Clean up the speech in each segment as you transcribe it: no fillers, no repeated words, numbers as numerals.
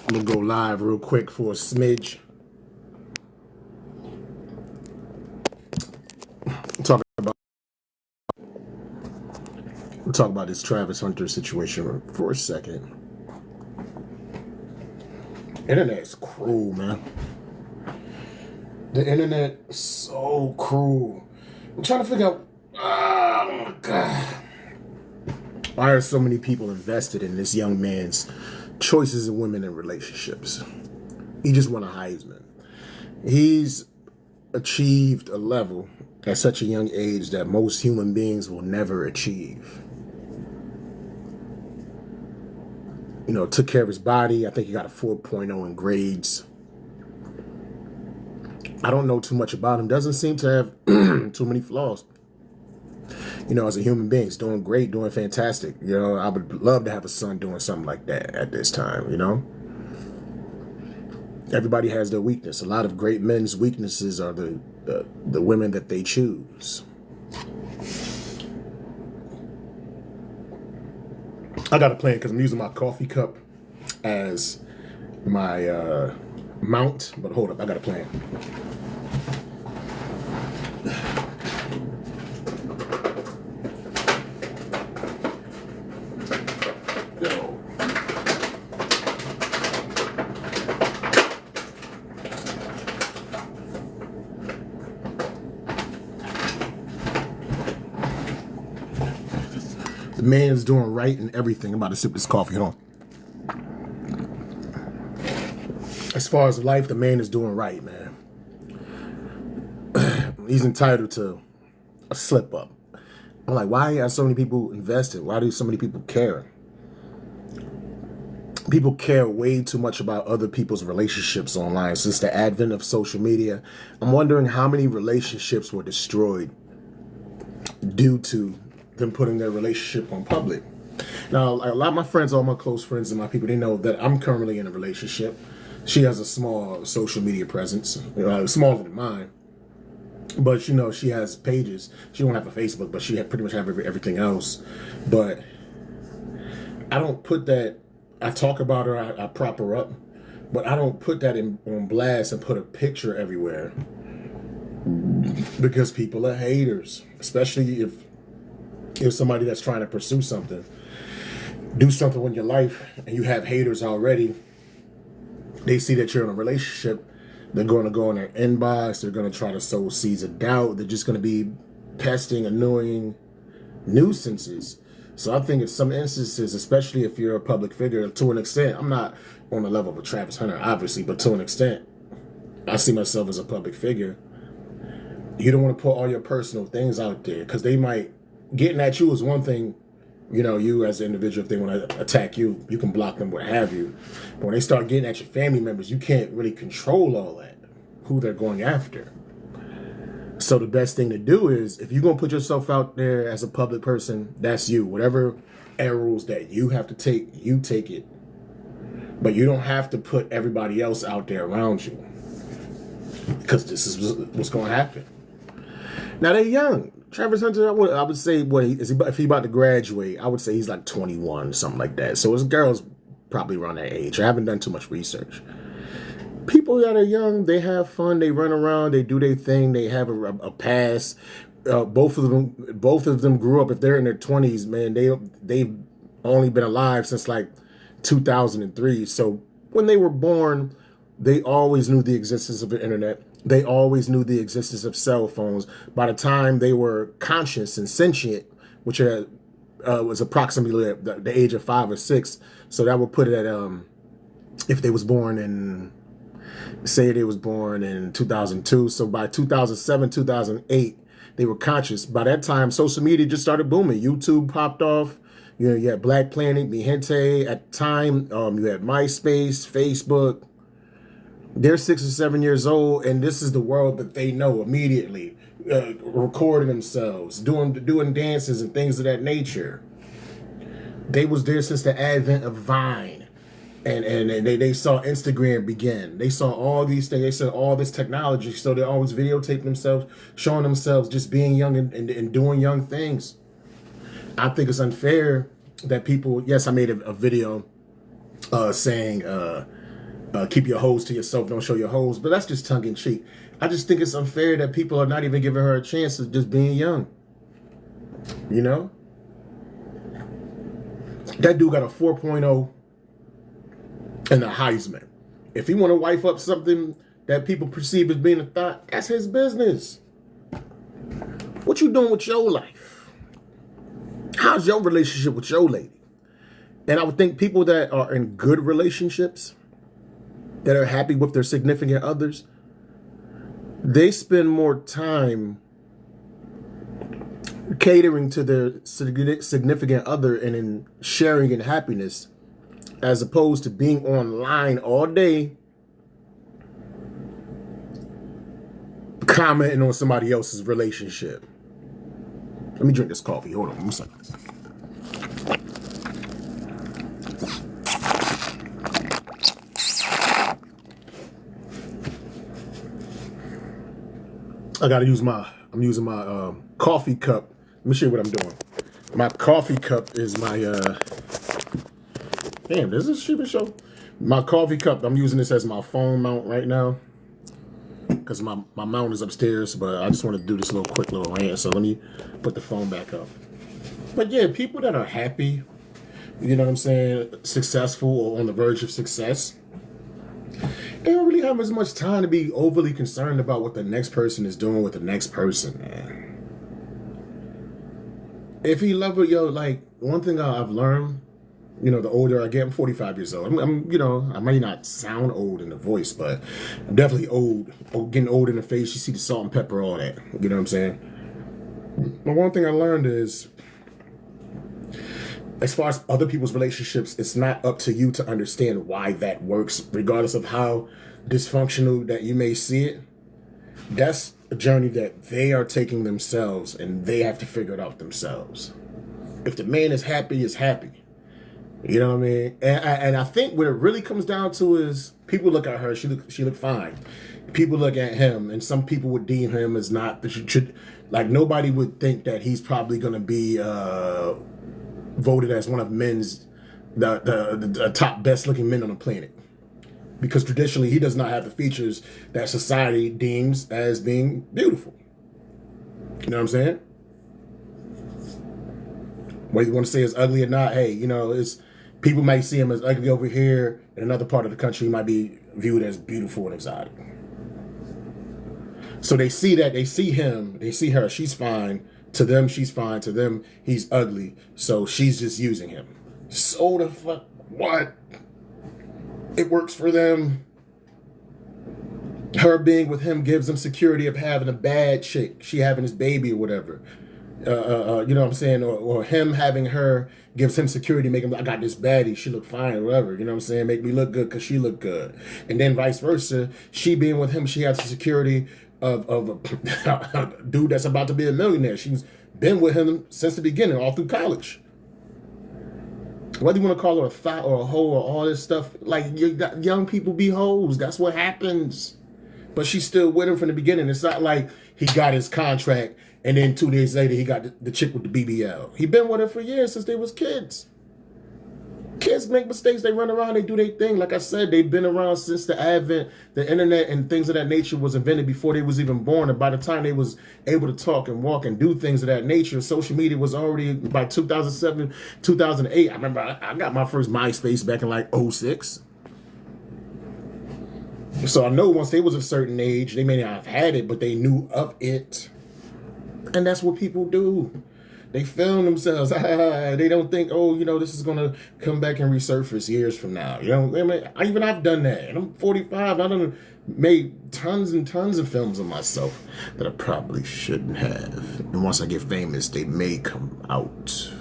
I'm gonna go live real quick for a smidge. We'll talk about this Travis Hunter situation for a second. Internet is cruel, man. The internet is so cruel. I'm trying to figure out, oh my God. Why are so many people invested in this young man's choices of women and relationships? He just won a Heisman. He's achieved a level at such a young age that most human beings will never achieve. You know, took care of his body. I think he got a 4.0 in grades. I don't know too much about him. Doesn't seem to have too many flaws. You know, as a human being, he's doing great, doing fantastic. You know, I would love to have a son doing something like that at this time, you know? Everybody has their weakness. A lot of great men's weaknesses are the women that they choose. I got a plan because I'm using my coffee cup as my mount. But hold up, I got a plan. The man's doing right in everything. I'm about to sip this coffee. Hold on. As far as life, the man is doing right, man. He's entitled to a slip up. I'm like, why are so many people invested? Why do so many people care? People care way too much about other people's relationships online. Since the advent of social media, I'm wondering how many relationships were destroyed due to them putting their relationship on public. Now, a lot of my friends, all my close friends and my people, they know that I'm currently in a relationship. She has a small social media presence, smaller than mine. But, you know, she has pages. She won't have a Facebook, but she pretty much have everything else. But I don't put that, I talk about her, I prop her up, but I don't put that on blast and put a picture everywhere. Because people are haters, especially if somebody that's trying to pursue something, do something in your life, and you have haters already. They see that you're in a relationship, they're going to go in their inbox, they're going to try to sow seeds of doubt, they're just going to be pesting, annoying nuisances. So I think in some instances, especially if you're a public figure, to an extent, I'm not on the level of a Travis Hunter, obviously, but to an extent, I see myself as a public figure. You don't want to put all your personal things out there, because they might, getting at you is one thing. You know, you as an individual, if they want to attack you, you can block them, what have you. But when they start getting at your family members, you can't really control all that, who they're going after. So the best thing to do is, if you're going to put yourself out there as a public person, that's you. Whatever arrows that you have to take, you take it. But you don't have to put everybody else out there around you, because this is what's going to happen. Now, they're young. Travis Hunter, I would say, if he about to graduate, I would say he's like 21, something like that. So his girl's probably around that age. I haven't done too much research. People that are young, they have fun, they run around, they do their thing, they have a past. Both of them grew up. If they're in their 20s, man, they've only been alive since like 2003. So when they were born, they always knew the existence of the internet. They always knew the existence of cell phones. By the time they were conscious and sentient, which was approximately at the age of 5 or 6. So that would put it at, if they was born in, say they was born in 2002. So by 2007, 2008, they were conscious. By that time, social media just started booming. YouTube popped off. You know, you had Black Planet, Mi Gente. At the time, you had MySpace, Facebook. They're 6 or 7 years old, and this is the world that they know immediately. Recording themselves, doing dances and things of that nature. They was there since the advent of Vine, and they saw Instagram begin. They saw all these things. They saw all this technology, so they always videotaping themselves, showing themselves just being young and doing young things. I think it's unfair that people. Yes, I made a video saying, keep your hoes to yourself, don't show your hoes. But that's just tongue in cheek. I just think it's unfair that people are not even giving her a chance of just being young. You know? That dude got a 4.0 and a Heisman. If he want to wife up something that people perceive as being a thought, that's his business. What you doing with your life? How's your relationship with your lady? And I would think people that are in good relationships, that are happy with their significant others, they spend more time catering to their significant other and in sharing in happiness, as opposed to being online all day commenting on somebody else's relationship. Let me drink this coffee. Hold on 1 second. I'm using my coffee cup. Let me show you what I'm doing. My coffee cup is my, damn, this is a stupid show. My coffee cup, I'm using this as my phone mount right now, because my mount is upstairs, but I just want to do this quick little rant, so let me put the phone back up. But yeah, people that are happy, you know what I'm saying, successful or on the verge of success, they don't really have as much time to be overly concerned about what the next person is doing with the next person, man. If he love it, yo, like, one thing I've learned, you know, the older I get, I'm 45 years old. I'm you know, I may not sound old in the voice, but I'm definitely old, getting old in the face. You see the salt and pepper, all that. You know what I'm saying? But one thing I learned is, as far as other people's relationships, it's not up to you to understand why that works, regardless of how dysfunctional that you may see it. That's a journey that they are taking themselves, and they have to figure it out themselves. If the man is happy, he's happy. You know what I mean? And I think what it really comes down to is, people look at her, she looked fine. People look at him, and some people would deem him as not, like, nobody would think that he's probably going to be voted as one of the top best looking men on the planet, because traditionally he does not have the features that society deems as being beautiful. You know what I'm saying? Whether you want to say it's ugly or not, hey, you know, it's, people might see him as ugly over here. In another part of the country, he might be viewed as beautiful and exotic. So they see that, they see him, they see her, she's fine. To them, she's fine. To them, he's ugly. So she's just using him. So the fuck what? It works for them. Her being with him gives them security of having a bad chick, she having his baby or whatever. You know what I'm saying? Or him having her gives him security, make him, I got this baddie, she look fine or whatever. You know what I'm saying? Make me look good because she look good. And then vice versa. She being with him, she has the security of a dude that's about to be a millionaire. She's been with him since the beginning, all through college. Whether you want to call her a thought or a hoe or all this stuff, like, young people be hoes. That's what happens. But she's still with him from the beginning. It's not like he got his contract and then 2 days later he got the chick with the BBL. He been with her for years, since they was kids. Kids make mistakes, they run around, they do their thing. Like I said, they've been around since the advent, the internet and things of that nature was invented before they was even born. And by the time they was able to talk and walk and do things of that nature, social media was already, by 2007, 2008. I remember I got my first MySpace back in like 06. So I know once they was a certain age, they may not have had it, but they knew of it. And that's what people do. They film themselves. They don't think, oh, you know, this is going to come back and resurface years from now. You know, I mean, even I've done that. And I'm 45. I done made tons and tons of films of myself that I probably shouldn't have. And once I get famous, they may come out.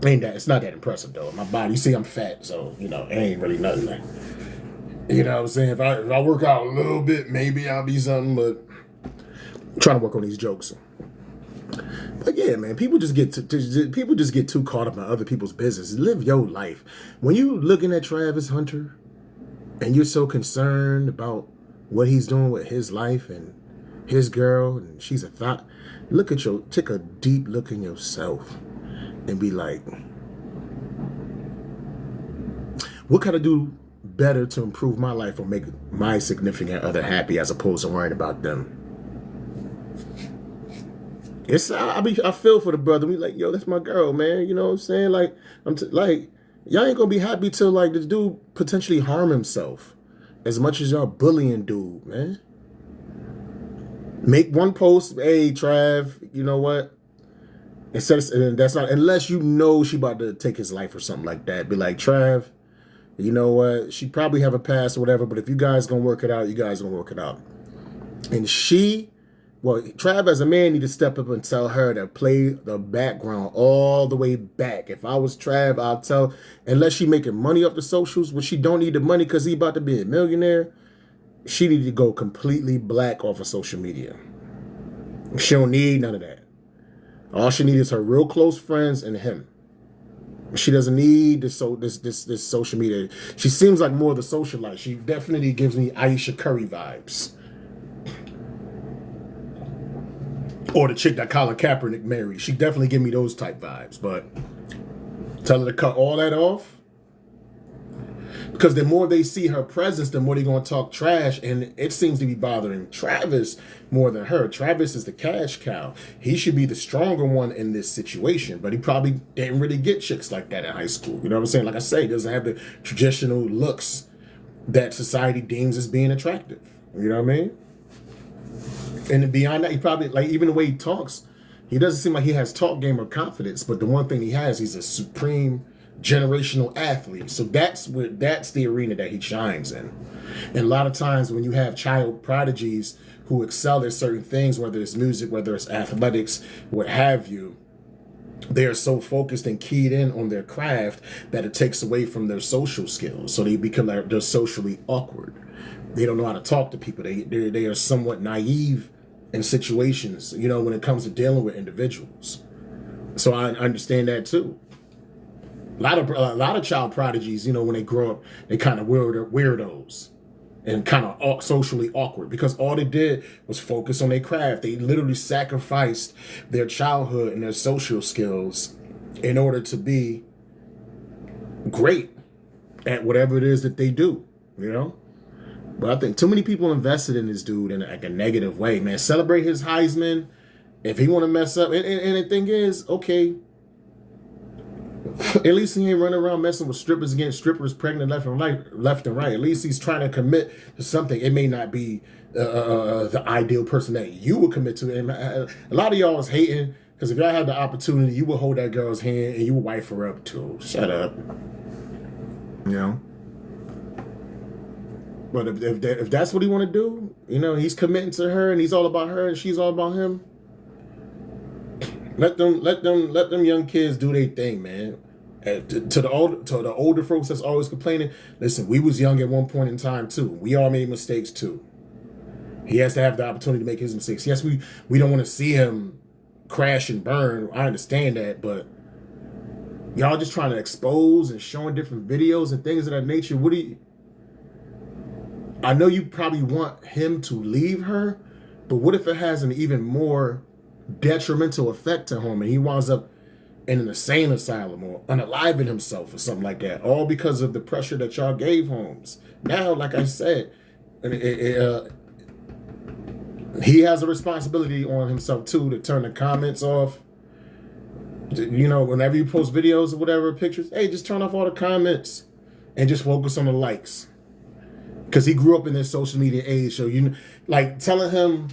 It's not that impressive, though. My body, you see, I'm fat, so, you know, it ain't really nothing. Like, you know what I'm saying? If I work out a little bit, maybe I'll be something, but I'm trying to work on these jokes. But yeah, man, people just get too caught up in other people's business. Live your life. When you looking at Travis Hunter and you're so concerned about what he's doing with his life and his girl, and she's a thought, take a deep look in yourself and be like, What can I do better to improve my life or make my significant other happy as opposed to worrying about them? I feel for the brother. We like, yo, that's my girl, man. You know what I'm saying? Like, like, y'all ain't gonna be happy till like this dude potentially harm himself as much as y'all bullying dude, man. Make one post, hey Trav, you know what? Instead of, that's not, unless you know she about to take his life or something like that. Be like, Trav, you know what? She probably have a past or whatever, but if you guys gonna work it out, you guys gonna work it out. And well, Trav as a man need to step up and tell her to play the background all the way back. If I was Trav, I'll tell, unless she making money off the socials, which she don't need the money because he about to be a millionaire, she need to go completely black off of social media. She don't need none of that. All she needs is her real close friends and him. She doesn't need this social media. She seems like more of the socialite. She definitely gives me Aisha Curry vibes. Or the chick that Colin Kaepernick married. She definitely give me those type vibes. But tell her to cut all that off. Because the more they see her presence, the more they're going to talk trash. And it seems to be bothering Travis more than her. Travis is the cash cow. He should be the stronger one in this situation. But he probably didn't really get chicks like that in high school. You know what I'm saying? Like I say, he doesn't have the traditional looks that society deems as being attractive. You know what I mean? And beyond that, he probably, like, even the way he talks, he doesn't seem like he has talk game or confidence. But the one thing he has, he's a supreme generational athlete. So that's the arena that he shines in. And a lot of times when you have child prodigies who excel at certain things, whether it's music, whether it's athletics, what have you, they are so focused and keyed in on their craft that it takes away from their social skills. So they become like, they're socially awkward. They don't know how to talk to people. They are somewhat naive in situations, you know, when it comes to dealing with individuals. So I understand that too. A lot of child prodigies, you know, when they grow up, they kind of weirdos and kind of socially awkward because all they did was focus on their craft. They literally sacrificed their childhood and their social skills in order to be great at whatever it is that they do, you know? But I think too many people invested in this dude in like a negative way, man. Celebrate his Heisman. If he want to mess up, and the thing is, okay, at least he ain't running around messing with strippers, getting strippers pregnant left and right. At least he's trying to commit to something. It may not be the ideal person that you would commit to. And a lot of y'all is hating because if y'all had the opportunity, you would hold that girl's hand and you would wife her up too. Shut up. You know? But if that's what he want to do, you know, he's committing to her and he's all about her and she's all about him. Let them young kids do their thing, man. To the older folks that's always complaining, listen, we was young at one point in time too. We all made mistakes too. He has to have the opportunity to make his mistakes. Yes, we don't want to see him crash and burn. I understand that, but y'all just trying to expose and showing different videos and things of that nature. I know you probably want him to leave her, but what if it has an even more detrimental effect to him and he winds up in an insane asylum or unaliving himself or something like that, all because of the pressure that y'all gave Holmes. Now, like I said, he has a responsibility on himself too to turn the comments off. You know, whenever you post videos or whatever, pictures, hey, just turn off all the comments and just focus on the likes. Because he grew up in this social media age, so like telling him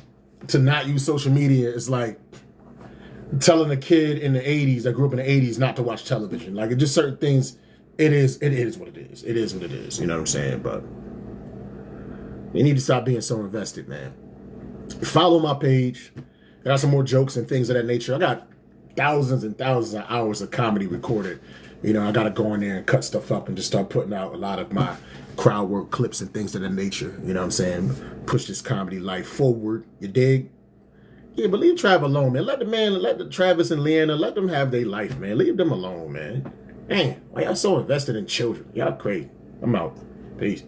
to not use social media is like telling a kid in the 80s that grew up in the 80s not to watch television. Like, it just certain things, it is what it is. It is what it is. You know what I'm saying? But you need to stop being so invested, man. Follow my page. I got some more jokes and things of that nature. I got thousands and thousands of hours of comedy recorded. You know, I got to go in there and cut stuff up and just start putting out a lot of my crowd work clips and things of that nature. You know what I'm saying? Push this comedy life forward. You dig? Yeah, but leave Trav alone, man. Let the Travis and Leanna, let them have their life, man. Leave them alone, man. Man, why y'all so invested in children? Y'all crazy. I'm out. Peace.